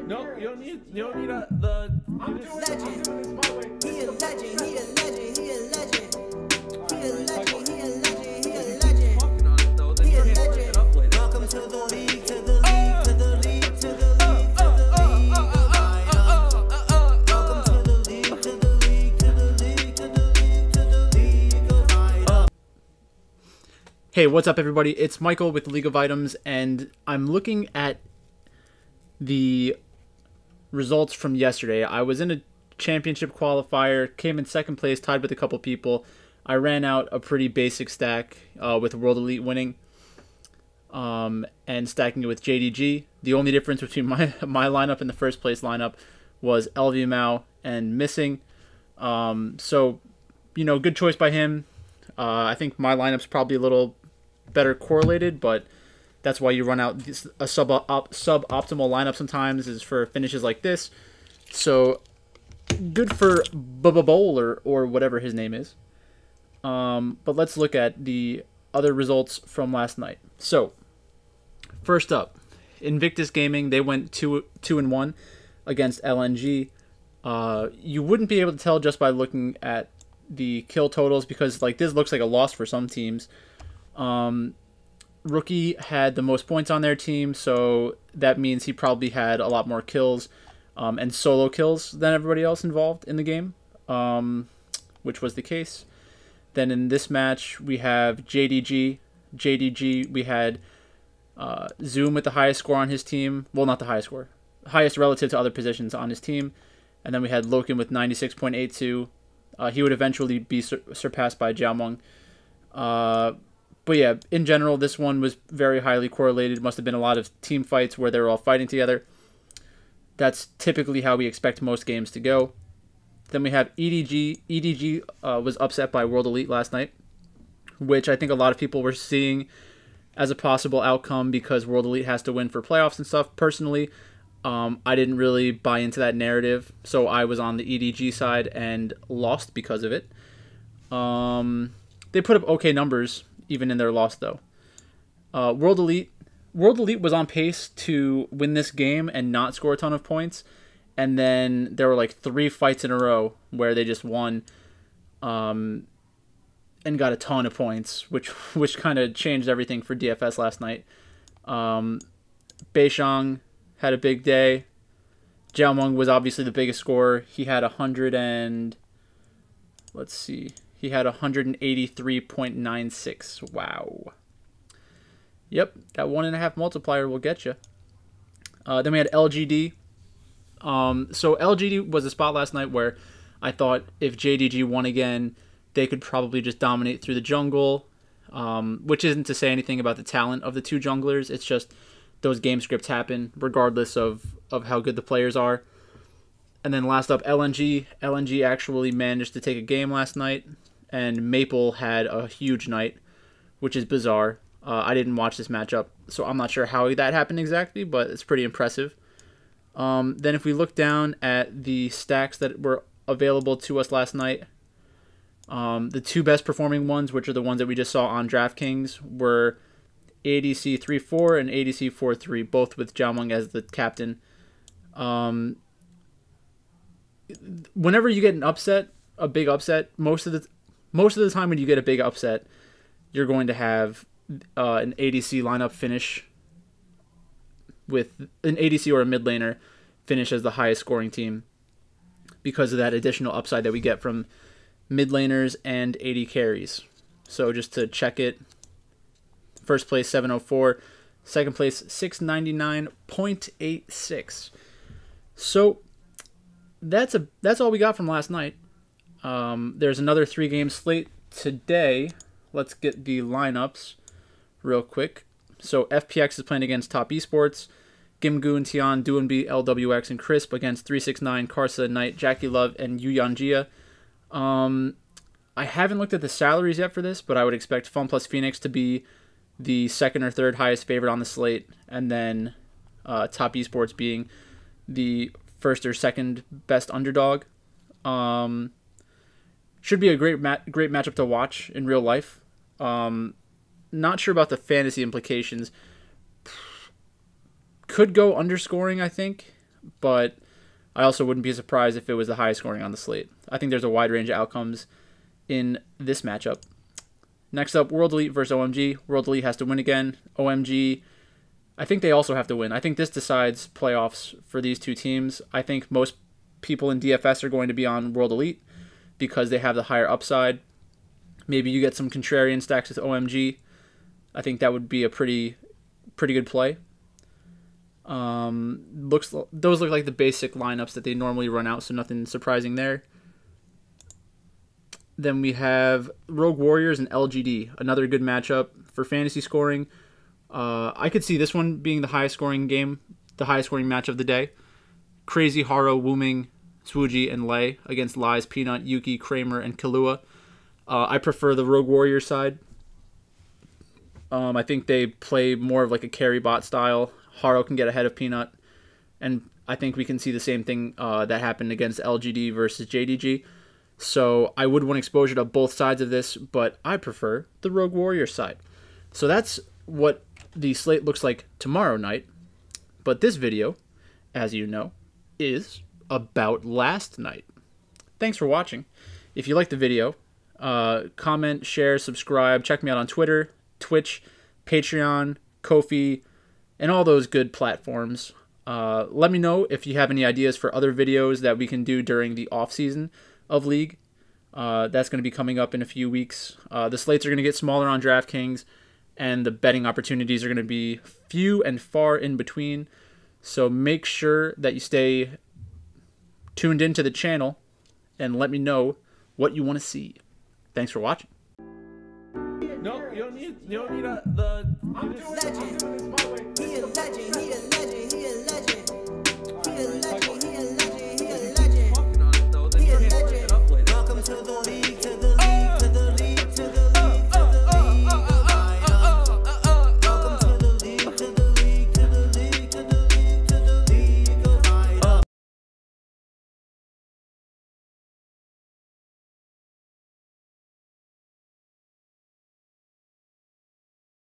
No, you don't need the. I'm doing this my way. He a legend, he a legend, he a legend. He a legend, he a legend, he a legend. Fucking on it though. Then He a you're fucking legend. it up later. Welcome to the league, to the league, to the league, to the league, to the league of Iron. Welcome to the league, to the league, to the league, to the league, to the league of Iron. Hey, what's up everybody? It's Michael with League of Items, and I'm looking at the results from yesterday. I was in a championship qualifier, came in second place, tied with a couple people. I ran out a pretty basic stack with World Elite winning and stacking it with JDG. The only difference between my lineup and the first place lineup was LVMAO and missing. So, you know, good choice by him. I think my lineup's probably a little better correlated, but that's why you run out a suboptimal lineup sometimes, is for finishes like this. So good for Bowl or whatever his name is. But let's look at the other results from last night. So first up, Invictus Gaming, they went 2-1 against LNG. You wouldn't be able to tell just by looking at the kill totals, because like this looks like a loss for some teams. Rookie had the most points on their team, so that means he probably had a lot more kills and solo kills than everybody else involved in the game, which was the case. Then in this match, we have JDG. We had Zoom with the highest score on his team. Well, not the highest score. Highest relative to other positions on his team. And then we had Loken with 96.82. He would eventually be surpassed by JIUMENG. But yeah, in general, this one was very highly correlated. Must have been a lot of team fights where they were all fighting together. That's typically how we expect most games to go. Then we have EDG. EDG was upset by World Elite last night, which I think a lot of people were seeing as a possible outcome because World Elite has to win for playoffs and stuff. Personally, I didn't really buy into that narrative, so I was on the EDG side and lost because of it. They put up okay numbers even in their loss, though. World Elite was on pace to win this game and not score a ton of points, and then there were like 3 fights in a row where they just won and got a ton of points, which kind of changed everything for DFS last night. Beishang had a big day. JIUMENG was obviously the biggest scorer. He had 100 and let's see. He had 183.96. Wow. Yep, that 1.5 multiplier will get you. Then we had LGD. So LGD was a spot last night where I thought if JDG won again, they could probably just dominate through the jungle, which isn't to say anything about the talent of the two junglers. It's just those game scripts happen regardless of how good the players are. And then last up, LNG. LNG actually managed to take a game last night, and Maple had a huge night, which is bizarre. I didn't watch this matchup, so I'm not sure how that happened exactly, but it's pretty impressive. Then if we look down at the stacks that were available to us last night, the 2 best performing ones, which are the ones that we just saw on DraftKings, were ADC 3-4 and ADC 4-3, both with JIUMENG as the captain. Whenever you get an upset, a big upset, most of the time when you get a big upset, you're going to have an ADC lineup finish with an ADC or a mid laner finish as the highest scoring team because of that additional upside that we get from mid laners and AD carries. So just to check it, first place 704, second place 699.86. So that's all we got from last night. There's another 3-game slate today. Let's get the lineups real quick. So FPX is playing against Top Esports. Gimgoon, Tian, Duanbi, LWX, and Crisp against 369, Karsa, Knight, Jackie Love, and Yuyanjia. I haven't looked at the salaries yet for this, but I would expect Fun Plus Phoenix to be the 2nd or 3rd highest favorite on the slate, and then Top Esports being the 1st or 2nd best underdog. Should be a great matchup to watch in real life. Not sure about the fantasy implications. Could go underscoring, I think. but I also wouldn't be surprised if it was the highest scoring on the slate. I think there's a wide range of outcomes in this matchup. Next up, World Elite versus OMG. World Elite has to win again. OMG, I think they also have to win. I think this decides playoffs for these two teams. I think most people in DFS are going to be on World Elite because they have the higher upside. Maybe you get some contrarian stacks with OMG. I think that would be a pretty good play. Those look like the basic lineups that they normally run out, so nothing surprising there. Then we have Rogue Warriors and LGD, another good matchup for fantasy scoring. I could see this one being the highest scoring game, the highest scoring match of the day. Crazy, Haro, Wuming, Swooji, and Lei against Lies, Peanut, Yuki, Kramer, and Kahlua. I prefer the Rogue Warrior side. I think they play more of like a carry bot style. Haro can get ahead of Peanut, and I think we can see the same thing that happened against LGD versus JDG. So I would want exposure to both sides of this, but I prefer the Rogue Warrior side. So that's what the slate looks like tomorrow night. But this video, as you know, is about last night. Thanks for watching. If you liked the video, comment, share, subscribe. Check me out on Twitter, Twitch, Patreon, Ko-fi, and all those good platforms. Let me know if you have any ideas for other videos that we can do during the off season of League. That's going to be coming up in a few weeks. The slates are going to get smaller on DraftKings, and the betting opportunities are going to be few and far in between. So make sure that you stay tuned into the channel and let me know what you want to see. Thanks for watching. No, you don't need the. Legend. He a legend.